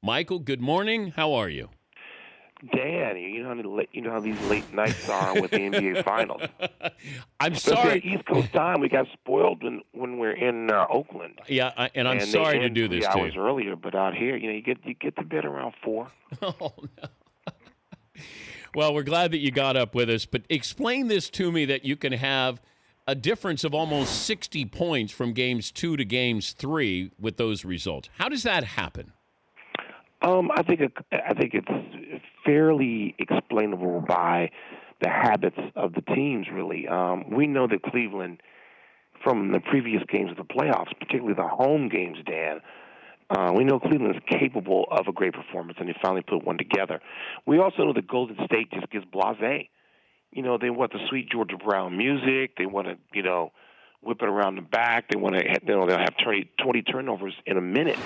Michael, good morning. How are you? Dan, you know how these late nights are with the NBA Finals. I'm Especially at sorry. East Coast time, we got spoiled when we're in Oakland, Yeah, and I'm and they sorry to end do three this to hours you. earlier. But out here, you get to bed around 4. Oh, no. Well, we're glad that you got up with us, but explain this to me that you can have a difference of almost 60 points from games 2 to games 3 with those results. How does that happen? I think it's fairly explainable by the habits of the teams. Really, we know that Cleveland, from the previous games of the playoffs, particularly the home games, Dan. We know Cleveland is capable of a great performance, and they finally put one together. We also know that Golden State just gets blasé. They want the sweet Georgia Brown music. They want to, whip it around the back. They want to, they'll have 20 turnovers in a minute.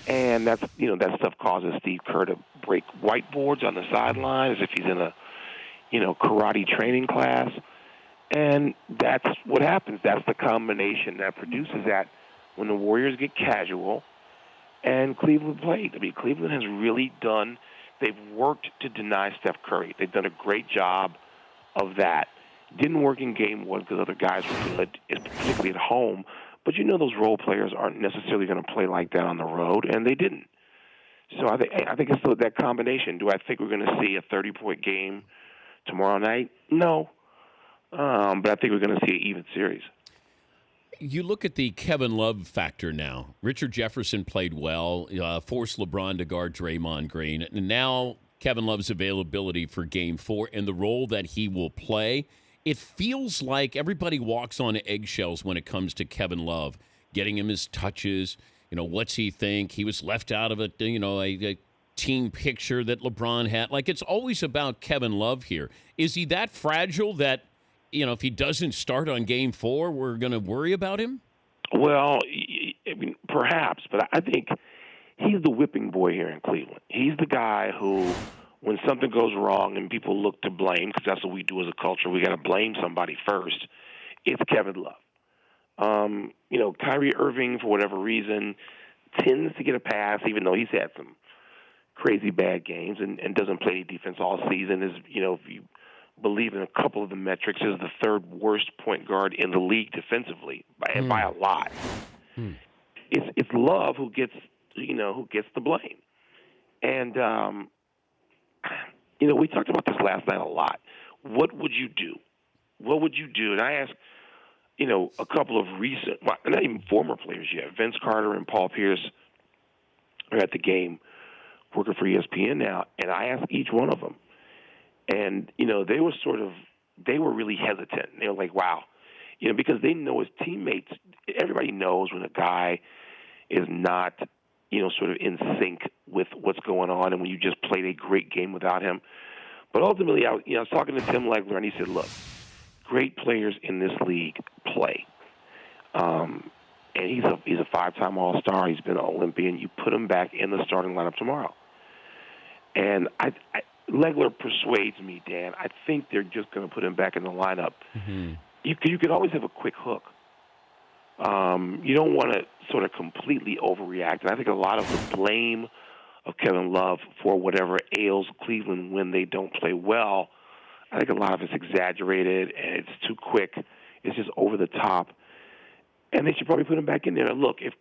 And that stuff causes Steve Kerr to break whiteboards on the sideline as if he's in a, karate training class. And that's what happens. That's the combination that produces that when the Warriors get casual and Cleveland played. I mean, Cleveland has really they've worked to deny Steph Curry. They've done a great job of that. Didn't work in game one because other guys were good, particularly at home. But those role players aren't necessarily going to play like that on the road, and they didn't. So I think it's that combination. Do I think we're going to see a 30-point game tomorrow night? No. But I think we're going to see an even series. You look at the Kevin Love factor now. Richard Jefferson played well, forced LeBron to guard Draymond Green. And now Kevin Love's availability for Game 4 and the role that he will play. It feels like everybody walks on eggshells when it comes to Kevin Love, getting him his touches. What's he think? He was left out of a team picture that LeBron had. Like, it's always about Kevin Love here. Is he that fragile that, if he doesn't start on Game 4, we're going to worry about him? Well, I mean, perhaps, but I think he's the whipping boy here in Cleveland. He's the guy who, when something goes wrong and people look to blame, because that's what we do as a culture, we got to blame somebody first. It's Kevin Love. Kyrie Irving, for whatever reason, tends to get a pass, even though he's had some crazy bad games and doesn't play any defense all season. If you believe in a couple of the metrics, is the third worst point guard in the league defensively, by a lot. It's Love who gets the blame, and we talked about this last night a lot. What would you do? What would you do? And I asked a couple of recent, not even former players yet. Vince Carter and Paul Pierce are at the game, working for ESPN now, and I asked each one of them. And, they were really hesitant. They were like, wow, because they know as teammates, everybody knows when a guy is not, sort of in sync with what's going on and when you just played a great game without him. But ultimately, I was talking to Tim Legler, and he said, look, great players in this league play. And he's a 5-time All-Star. He's been an Olympian. You put him back in the starting lineup tomorrow. And Legler persuades me, Dan. I think they're just going to put him back in the lineup. Mm-hmm. You could always have a quick hook. You don't want to sort of completely overreact. And I think a lot of the blame of Kevin Love for whatever ails Cleveland when they don't play well, I think a lot of it's exaggerated and it's too quick. It's just over the top. And they should probably put him back in there. Look, if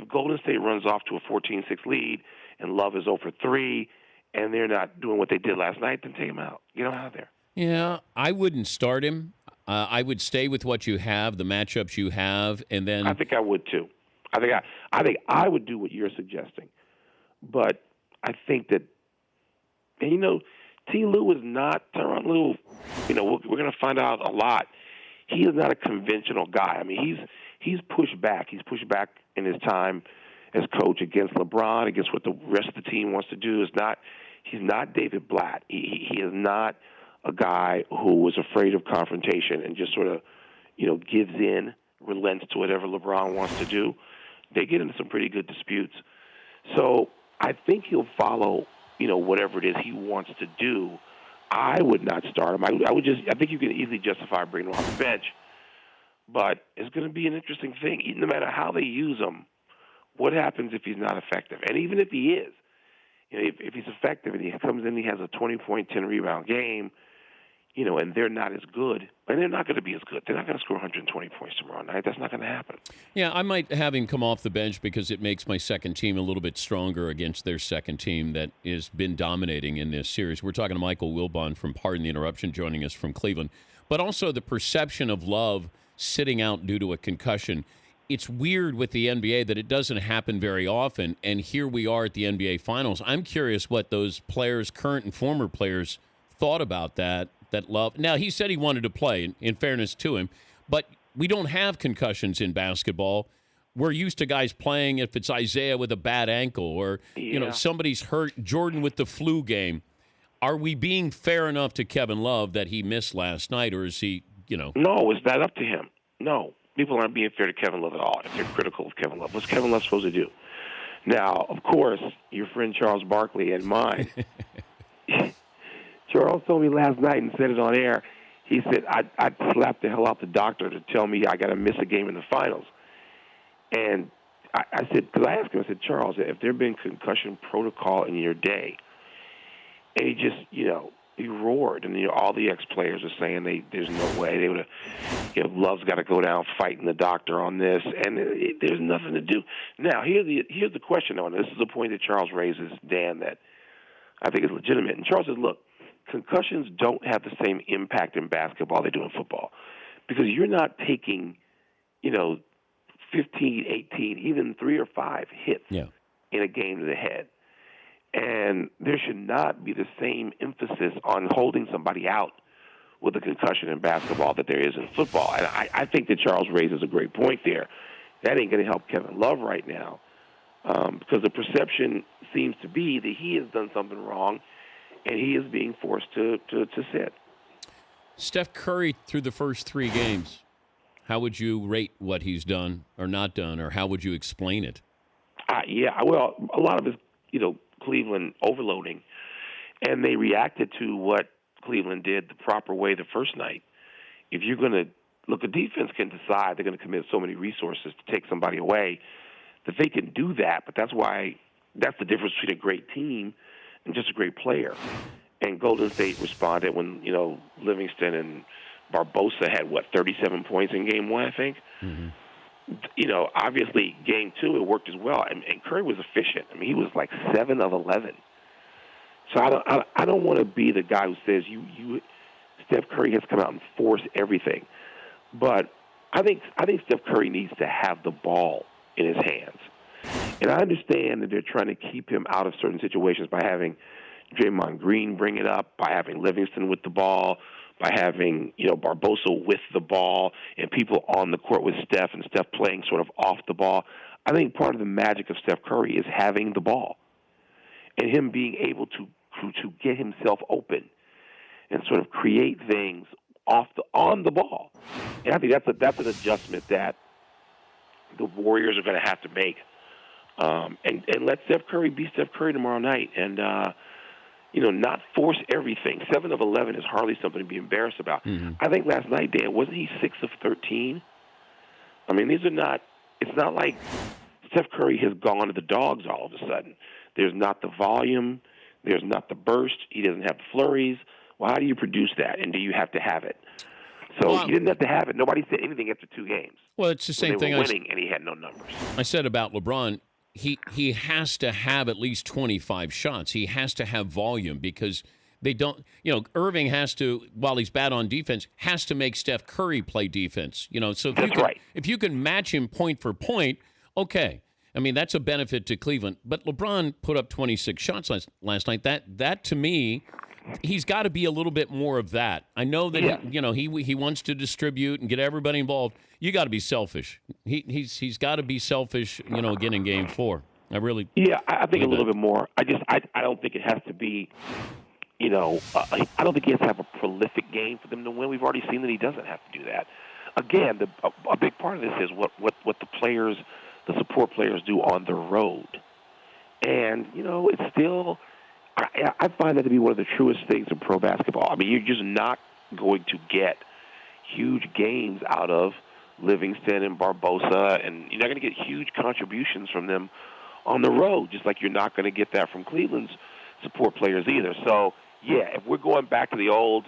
Golden State runs off to a 14-6 lead and Love is 0 for 3 and they're not doing what they did last night, then take him out. Get him out of there. Yeah, I wouldn't start him. I would stay with what you have, the matchups you have, and then I think I would too. I think I would do what you're suggesting, but I think that, and T. Lue is not Tyronn Lue. We're going to find out a lot. He is not a conventional guy. I mean, he's pushed back. He's pushed back in his time as coach against LeBron, against what the rest of the team wants to do. He's not David Blatt. He is not a guy who was afraid of confrontation and just sort of, gives in, relents to whatever LeBron wants to do. They get into some pretty good disputes. So I think he'll follow, whatever it is he wants to do. I would not start him. I think you can easily justify bringing him off the bench. But it's going to be an interesting thing. No matter how they use him, what happens if he's not effective? And even if he is, if he's effective and he comes in, he has a 20-point, 10-rebound game, and they're not as good, and they're not going to be as good. They're not going to score 120 points tomorrow night. That's not going to happen. Yeah, I might have him come off the bench because it makes my second team a little bit stronger against their second team that has been dominating in this series. We're talking to Michael Wilbon from Pardon the Interruption, joining us from Cleveland. But also the perception of Love sitting out due to a concussion. It's weird with the NBA that it doesn't happen very often, and here we are at the NBA Finals. I'm curious what those players, current and former players, thought about that Love. Now, he said he wanted to play, in fairness to him, but we don't have concussions in basketball. We're used to guys playing if it's Isaiah with a bad ankle or, somebody's hurt, Jordan with the flu game. Are we being fair enough to Kevin Love that he missed last night, or is he, No, it's not up to him. No. People aren't being fair to Kevin Love at all if they're critical of Kevin Love. What's Kevin Love supposed to do? Now, of course, your friend Charles Barkley and mine, Charles told me last night and said it on air. He said, I'd slap the hell out the doctor to tell me I got to miss a game in the finals. And I said, because I asked him, I said, Charles, if there had been concussion protocol in your day, and he just, he roared, and all the ex-players are saying there's no way they would have. Love's got to go down fighting the doctor on this, and there's nothing to do. Now, here's the question on this. This is a point that Charles raises, Dan, that I think is legitimate. And Charles says, look, concussions don't have the same impact in basketball they do in football, because you're not taking, 15, 18, even 3 or 5 hits in a game to the head. And there should not be the same emphasis on holding somebody out with a concussion in basketball that there is in football. And I think that Charles raises a great point there. That ain't going to help Kevin Love right now, because the perception seems to be that he has done something wrong and he is being forced to sit. Steph Curry through the first 3 games, how would you rate what he's done or not done, or how would you explain it? Well, a lot of his, Cleveland overloading, and they reacted to what Cleveland did the proper way the first night. If you're going to look, a defense can decide they're going to commit so many resources to take somebody away that they can do that, but that's the difference between a great team and just a great player. And Golden State responded when, Livingston and Barbosa had, 37 points in game 1, I think? Mm-hmm. Obviously, game 2, it worked as well. And Curry was efficient. I mean, he was like 7 of 11. So I don't want to be the guy who says Steph Curry has come out and forced everything. But I think Steph Curry needs to have the ball in his hands. And I understand that they're trying to keep him out of certain situations by having Draymond Green bring it up, by having Livingston with the ball, by having, Barbosa with the ball and people on the court with Steph and Steph playing sort of off the ball. I think part of the magic of Steph Curry is having the ball and him being able to get himself open and sort of create things on the ball. And I think that's an adjustment that the Warriors are going to have to make. And let Steph Curry be Steph Curry tomorrow night and not force everything. 7 of 11 is hardly something to be embarrassed about. Mm-hmm. I think last night, Dan, wasn't he 6 of 13? I mean, it's not like Steph Curry has gone to the dogs all of a sudden. There's not the volume. There's not the burst. He doesn't have the flurries. Well, how do you produce that, and do you have to have it? So he didn't have to have it. Nobody said anything after 2 games. Well, it's the same thing. They were winning, and he had no numbers. I said about LeBron, he has to have at least 25 shots. He has to have volume because they don't, Irving has to, while he's bad on defense, has to make Steph Curry play defense. So if you can match him point for point, okay. I mean, that's a benefit to Cleveland. But LeBron put up 26 shots last night. That to me, he's got to be a little bit more of that. I know that he wants to distribute and get everybody involved. You got to be selfish. He's got to be selfish. Again in Game 4. I really I think a little bit more. I don't think it has to be. I don't think he has to have a prolific game for them to win. We've already seen that he doesn't have to do that. Again, a big part of this is what the players, the support players, do on the road, and it's still. I find that to be one of the truest things in pro basketball. I mean, you're just not going to get huge games out of Livingston and Barbosa, and you're not going to get huge contributions from them on the road, just like you're not going to get that from Cleveland's support players either. So, yeah, if we're going back to the old,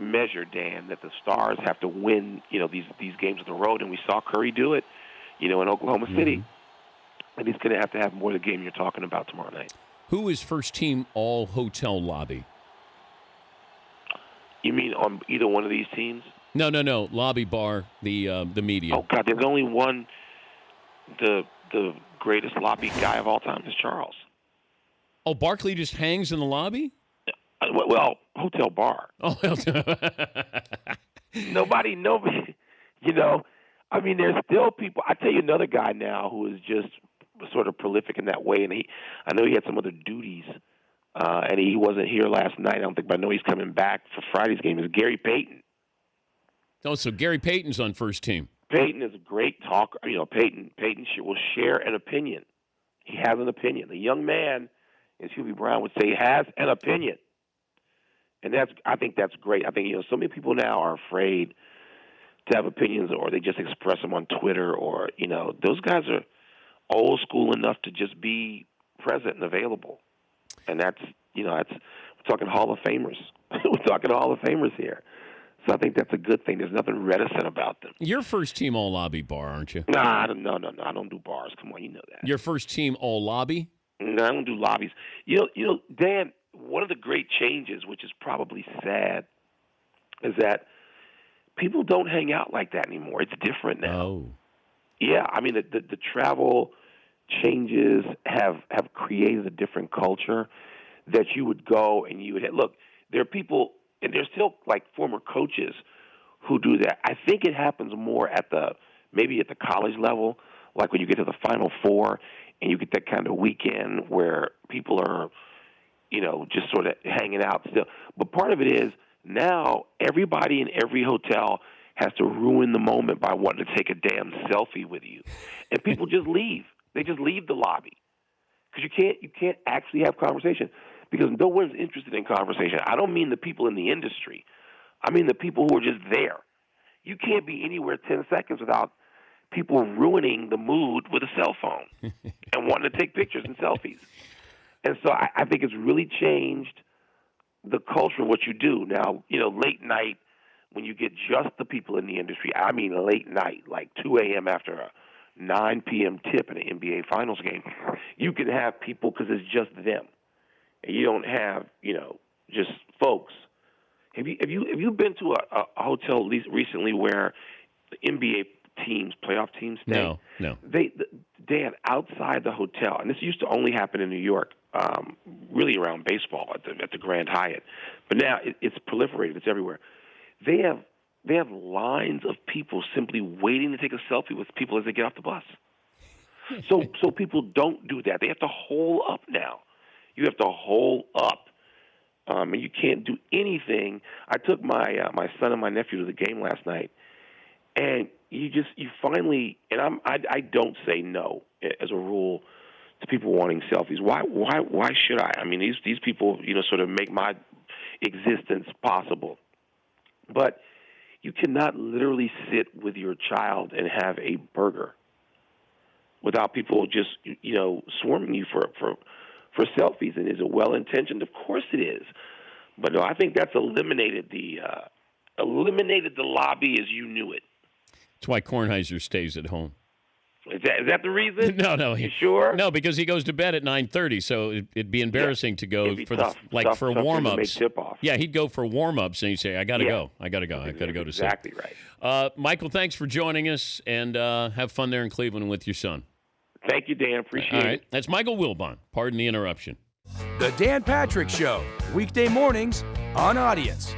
measure, Dan, that the stars have to win, these games on the road, and we saw Curry do it, in Oklahoma City, and he's going to have more of the game you're talking about tomorrow night. Who is first team all hotel lobby? You mean on either one of these teams? No. Lobby bar, the media. Oh God, there's only one. The greatest lobby guy of all time is Charles. Oh, Barkley just hangs in the lobby? Well, hotel bar. Oh, nobody. I mean, there's still people. I tell you another guy now who is just sort of prolific in that way, and I know he had some other duties, and he wasn't here last night, I don't think, but I know he's coming back for Friday's game, is Gary Payton. Oh, so Gary Payton's on first team. Payton is a great talker. Payton will share an opinion. He has an opinion. The young man, as Hubie Brown would say, has an opinion. And I think that's great. I think, so many people now are afraid to have opinions, or they just express them on Twitter, or, those guys are old school enough to just be present and available. And that's we're talking Hall of Famers. We're talking Hall of Famers here. So I think that's a good thing. There's nothing reticent about them. You're first team all lobby bar, aren't you? Nah, no. I don't do bars. Come on, you know that. Your first team all lobby? No, I don't do lobbies. Dan, one of the great changes, which is probably sad, is that people don't hang out like that anymore. It's different now. Oh. Yeah, I mean, the travel changes have created a different culture that you would go and you would look, there are people, and there's still like former coaches who do that. I think it happens more maybe at the college level, like when you get to the Final Four and you get that kind of weekend where people are, just sort of hanging out still. But part of it is now everybody in every hotel has to ruin the moment by wanting to take a damn selfie with you. And people just leave. They just leave the lobby. Because you can't actually have conversation, because no one's interested in conversation. I don't mean the people in the industry. I mean the people who are just there. You can't be anywhere 10 seconds without people ruining the mood with a cell phone and wanting to take pictures and selfies. And so I think it's really changed the culture of what you do. Now, late night, when you get just the people in the industry, I mean late night, like 2 a.m. after a 9 p.m. tip in an NBA Finals game, you can have people because it's just them. And you don't have, just folks. Have you been to a hotel recently where the NBA teams, playoff teams stay? No. Dan, outside the hotel, and this used to only happen in New York, really around baseball at the Grand Hyatt, but now it's proliferated. It's everywhere. They have lines of people simply waiting to take a selfie with people as they get off the bus. So people don't do that. They have to hole up now. You have to hole up, and you can't do anything. I took my son and my nephew to the game last night, and you finally, and I don't say no as a rule to people wanting selfies. Why should I? I mean, these people, sort of make my existence possible. But you cannot literally sit with your child and have a burger without people just, swarming you for selfies. And is it well-intentioned? Of course it is. But no, I think that's eliminated the lobby as you knew it. That's why Kornheiser stays at home. Is that the reason? No. You sure? No, because he goes to bed at 9:30, so it'd be embarrassing to go for tough for warm-ups. Tip-off. Yeah, he'd go for warm-ups, and he'd say, I got to go. I got to go to sleep. Exactly right. Michael, thanks for joining us, and have fun there in Cleveland with your son. Thank you, Dan. Appreciate it. That's Michael Wilbon. Pardon the interruption. The Dan Patrick Show, weekday mornings on Audience.